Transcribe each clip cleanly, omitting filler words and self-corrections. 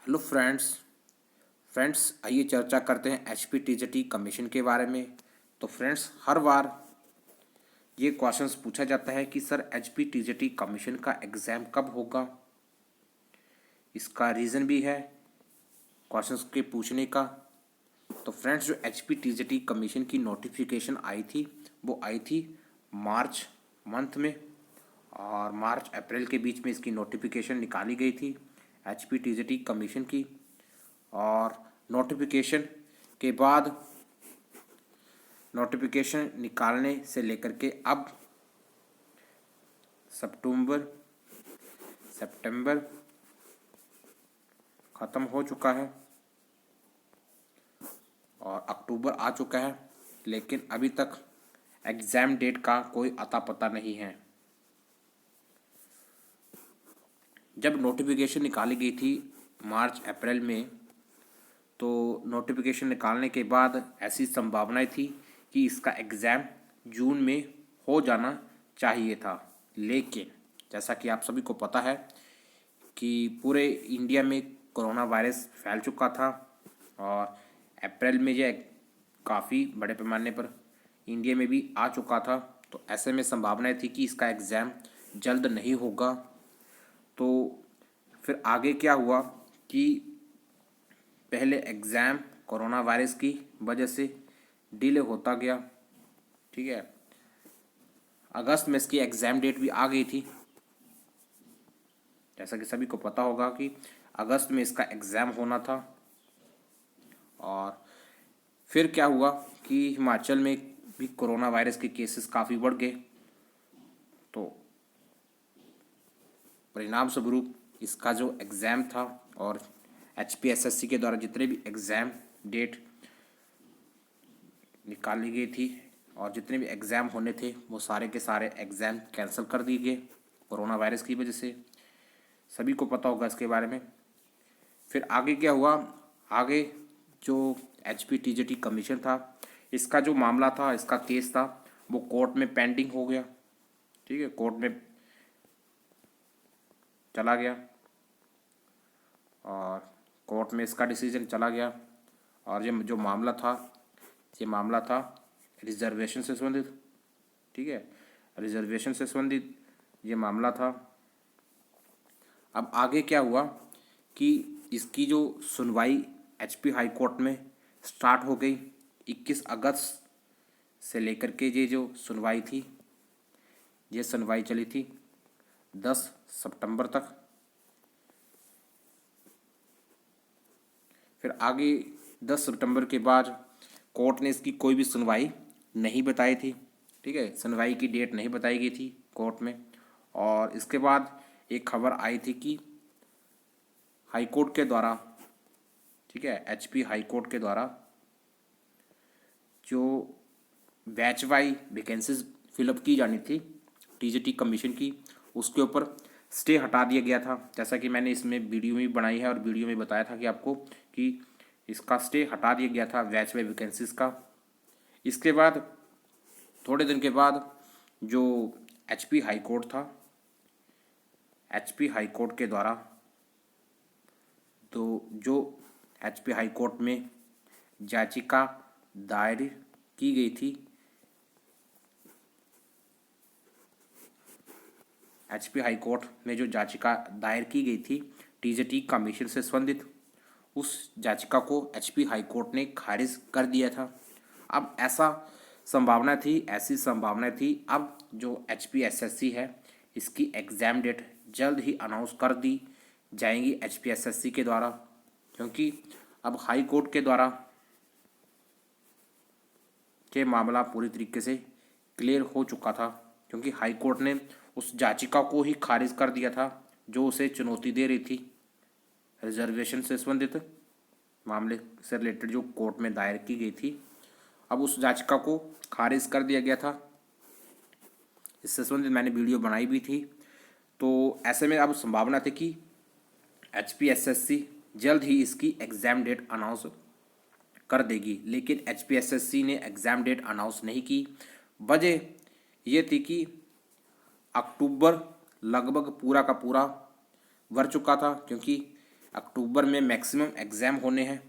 Hello friends आइए चर्चा करते हैं HPTJT कमीशन के बारे में। तो फ्रेंड्स, हर बार ये क्वेश्चंस पूछा जाता है कि सर HPTJT कमीशन का एग्ज़ाम कब होगा। इसका रीज़न भी है क्वेश्चंस के पूछने का। तो फ्रेंड्स, जो HPTJT कमीशन की नोटिफिकेशन आई थी वो आई थी मार्च मंथ में, और मार्च अप्रैल के बीच में इसकी नोटिफिकेशन निकाली गई थी HPTJT कमीशन की। और नोटिफिकेशन के बाद नोटिफिकेशन निकालने से लेकर के अब सितंबर ख़त्म हो चुका है और अक्टूबर आ चुका है, लेकिन अभी तक एग्ज़ाम डेट का कोई अता पता नहीं है। जब नोटिफिकेशन निकाली गई थी मार्च अप्रैल में, तो नोटिफिकेशन निकालने के बाद ऐसी संभावनाएं थी कि इसका एग्ज़ाम जून में हो जाना चाहिए था। लेकिन जैसा कि आप सभी को पता है कि पूरे इंडिया में कोरोना वायरस फैल चुका था और अप्रैल में यह काफ़ी बड़े पैमाने पर इंडिया में भी आ चुका था। तो ऐसे में संभावनाएं थी कि इसका एग्ज़ाम जल्द नहीं होगा। तो फिर आगे क्या हुआ कि पहले एग्ज़ाम कोरोना वायरस की वजह से डिले होता गया। ठीक है, अगस्त में इसकी एग्ज़ाम डेट भी आ गई थी। जैसा कि सभी को पता होगा कि अगस्त में इसका एग्ज़ाम होना था। और फिर क्या हुआ कि हिमाचल में भी कोरोना वायरस के केसेस काफ़ी बढ़ गए। तो परिणाम स्वरूप इसका जो एग्ज़ाम था और HPSSC के द्वारा जितने भी एग्ज़ाम डेट निकाली गई थी और जितने भी एग्ज़ाम होने थे वो सारे के सारे एग्ज़ाम कैंसिल कर दिए गए कोरोना वायरस की वजह से। सभी को पता होगा इसके बारे में। फिर आगे क्या हुआ, आगे जो HPTJT कमीशन था, इसका जो मामला था, इसका केस था, वो कोर्ट में पेंडिंग हो गया। ठीक है, कोर्ट में चला गया और कोर्ट में इसका डिसीजन चला गया। और ये जो मामला था, ये मामला था रिजर्वेशन से संबंधित। ठीक है, रिजर्वेशन से संबंधित ये मामला था। अब आगे क्या हुआ कि इसकी जो सुनवाई HP हाई कोर्ट में स्टार्ट हो गई। 21 अगस्त से लेकर के ये जो सुनवाई थी, ये सुनवाई चली थी 10 सितंबर तक। फिर आगे 10 सितंबर के बाद कोर्ट ने इसकी कोई भी सुनवाई नहीं बताई थी। ठीक है, सुनवाई की डेट नहीं बताई गई थी कोर्ट में। और इसके बाद एक खबर आई थी कि हाई कोर्ट के द्वारा, ठीक है, HP हाई कोर्ट के द्वारा जो बैच वाई वैकेंसीज फिलअप की जानी थी TJT कमीशन की, उसके ऊपर स्टे हटा दिया गया था। जैसा कि मैंने इसमें वीडियो में बनाई है और वीडियो में बताया था कि आपको कि इसका स्टे हटा दिया गया था बैच वाई वैकेंसीज का। इसके बाद थोड़े दिन के बाद जो HP हाई कोर्ट था, HP हाई कोर्ट के द्वारा तो जो HP हाई कोर्ट में याचिका दायर की गई थी, HP हाई कोर्ट में जो याचिका दायर की गई थी TJT कमीशन से संबंधित, उस याचिका को HP हाई कोर्ट ने खारिज कर दिया था। अब ऐसी संभावना थी अब जो HPSSC है, इसकी एग्ज़ाम डेट जल्द ही अनाउंस कर दी जाएंगी HPSSC के द्वारा, क्योंकि अब हाई कोर्ट के द्वारा के मामला पूरी तरीके से क्लियर हो चुका था, क्योंकि हाई कोर्ट ने उस याचिका को ही खारिज कर दिया था जो उसे चुनौती दे रही थी रिजर्वेशन से संबंधित मामले से रिलेटेड जो कोर्ट में दायर की गई थी। अब उस याचिका को खारिज कर दिया गया था। इससे संबंधित मैंने वीडियो बनाई भी थी। तो ऐसे में अब संभावना थी कि HPSSC जल्द ही इसकी एग्ज़ाम डेट अनाउंस कर देगी, लेकिन HPSSC ने एग्ज़ाम डेट अनाउंस नहीं की। वजह ये थी कि अक्टूबर लगभग पूरा का पूरा भर चुका था, क्योंकि अक्टूबर में मैक्सिमम एग्ज़ाम होने हैं,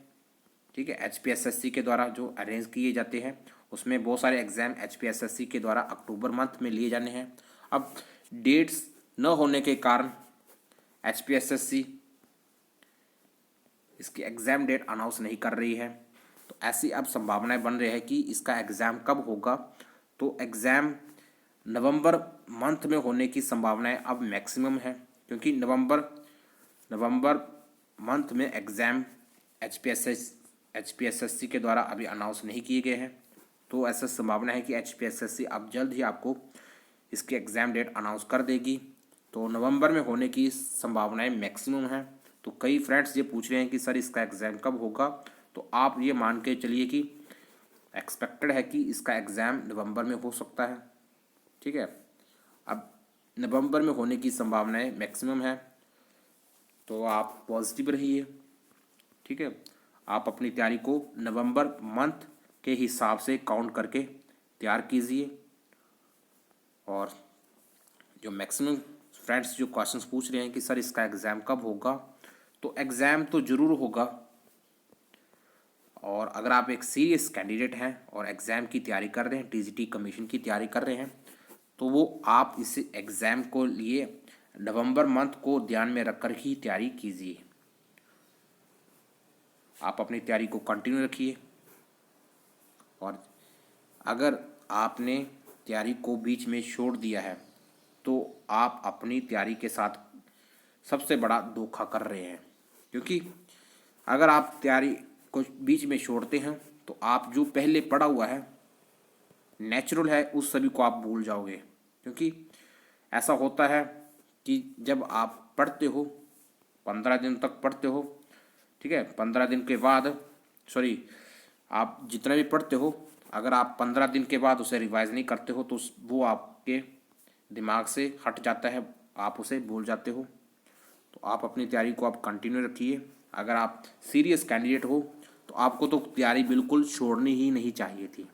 ठीक है, HPSSC के द्वारा जो अरेंज किए जाते हैं, उसमें बहुत सारे एग्ज़ाम HPSSC के द्वारा अक्टूबर मंथ में लिए जाने हैं। अब डेट्स न होने के कारण HPSSC इसकी एग्ज़ाम डेट अनाउंस नहीं कर रही है। तो ऐसी अब संभावनाएं बन रही है कि इसका एग्ज़ाम कब होगा। तो एग्ज़ाम नवंबर मंथ में होने की संभावनाएं अब मैक्सिमम है, क्योंकि नवंबर मंथ में एग्ज़ाम HPSSC के द्वारा अभी अनाउंस नहीं किए गए हैं। तो ऐसा संभावना है कि HPSSC अब जल्द ही आपको इसकी एग्ज़ाम डेट अनाउंस कर देगी। तो नवंबर में होने की संभावनाएं मैक्सिमम हैं। तो कई फ्रेंड्स ये पूछ रहे हैं कि सर इसका एग्ज़ाम कब होगा, तो आप ये मान के चलिए कि एक्सपेक्टेड है कि इसका एग्ज़ाम नवंबर में हो सकता है, ठीक है। अब नवंबर में होने की संभावनाएं मैक्सिमम है, तो आप पॉजिटिव रहिए, ठीक है। आप अपनी तैयारी को नवंबर मंथ के हिसाब से काउंट करके तैयार कीजिए। और जो मैक्सिमम फ्रेंड्स जो क्वेश्चंस पूछ रहे हैं कि सर इसका एग्ज़ाम कब होगा, तो एग्ज़ाम तो ज़रूर होगा। और अगर आप एक सीरियस कैंडिडेट हैं और एग्ज़ाम की तैयारी कर रहे हैं, TGT कमीशन की तैयारी कर रहे हैं, तो वो आप इस एग्ज़ाम को लिए नवंबर मंथ को ध्यान में रखकर ही तैयारी कीजिए। आप अपनी तैयारी को कंटिन्यू रखिए। और अगर आपने तैयारी को बीच में छोड़ दिया है, तो आप अपनी तैयारी के साथ सबसे बड़ा धोखा कर रहे हैं। क्योंकि अगर आप तैयारी को बीच में छोड़ते हैं, तो आप जो पहले पढ़ा हुआ है, नेचुरल है, उस सभी को आप भूल जाओगे। क्योंकि ऐसा होता है कि जब आप पढ़ते हो, 15 दिन तक पढ़ते हो, ठीक है, 15 दिन के बाद आप जितना भी पढ़ते हो, अगर आप 15 दिन के बाद उसे रिवाइज नहीं करते हो, तो वो आपके दिमाग से हट जाता है, आप उसे भूल जाते हो। तो आप अपनी तैयारी को आप कंटिन्यू रखिए। अगर आप सीरियस कैंडिडेट हो, तो आपको तो तैयारी बिल्कुल छोड़नी ही नहीं चाहिए थी,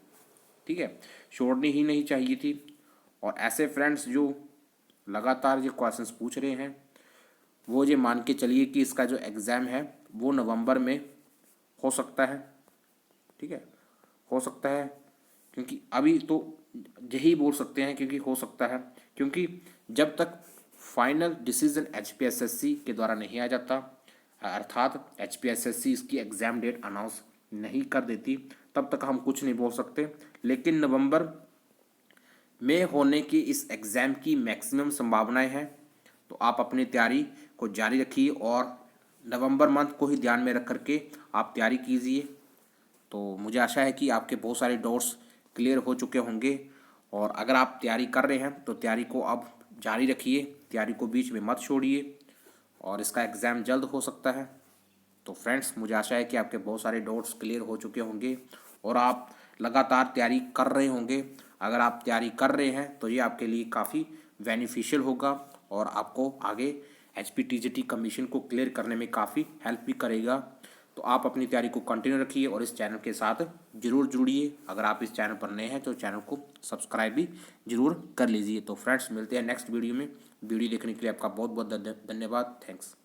ठीक है, छोड़नी ही नहीं चाहिए थी। और ऐसे फ्रेंड्स जो लगातार ये क्वेश्चंस पूछ रहे हैं, वो ये मान के चलिए कि इसका जो एग्ज़ाम है वो नवंबर में हो सकता है, ठीक है, हो सकता है। क्योंकि अभी तो यही बोल सकते हैं क्योंकि हो सकता है, क्योंकि जब तक फाइनल डिसीजन HPSSC के द्वारा नहीं आ जाता, अर्थात HPSSC इसकी एग्ज़ाम डेट अनाउंस नहीं कर देती, तब तक हम कुछ नहीं बोल सकते। लेकिन नवंबर में होने की इस एग्ज़ाम की मैक्सिमम संभावनाएं हैं। तो आप अपनी तैयारी को जारी रखिए और नवंबर मंथ को ही ध्यान में रख करके आप तैयारी कीजिए। तो मुझे आशा है कि आपके बहुत सारे डाउट्स क्लियर हो चुके होंगे। और अगर आप तैयारी कर रहे हैं, तो तैयारी को अब जारी रखिए, तैयारी को बीच में मत छोड़िए, और इसका एग्ज़ाम जल्द हो सकता है। तो फ्रेंड्स, मुझे आशा है कि आपके बहुत सारे डाउट्स क्लियर हो चुके होंगे और आप लगातार तैयारी कर रहे होंगे। अगर आप तैयारी कर रहे हैं, तो ये आपके लिए काफ़ी बेनिफिशियल होगा और आपको आगे HPTGT कमीशन को क्लियर करने में काफ़ी हेल्प भी करेगा। तो आप अपनी तैयारी को कंटिन्यू रखिए और इस चैनल के साथ जरूर जुड़िए। अगर आप इस चैनल पर नए हैं, तो चैनल को सब्सक्राइब भी जरूर कर लीजिए। तो फ्रेंड्स, मिलते हैं नेक्स्ट वीडियो में। वीडियो देखने के लिए आपका बहुत बहुत धन्यवाद। थैंक्स।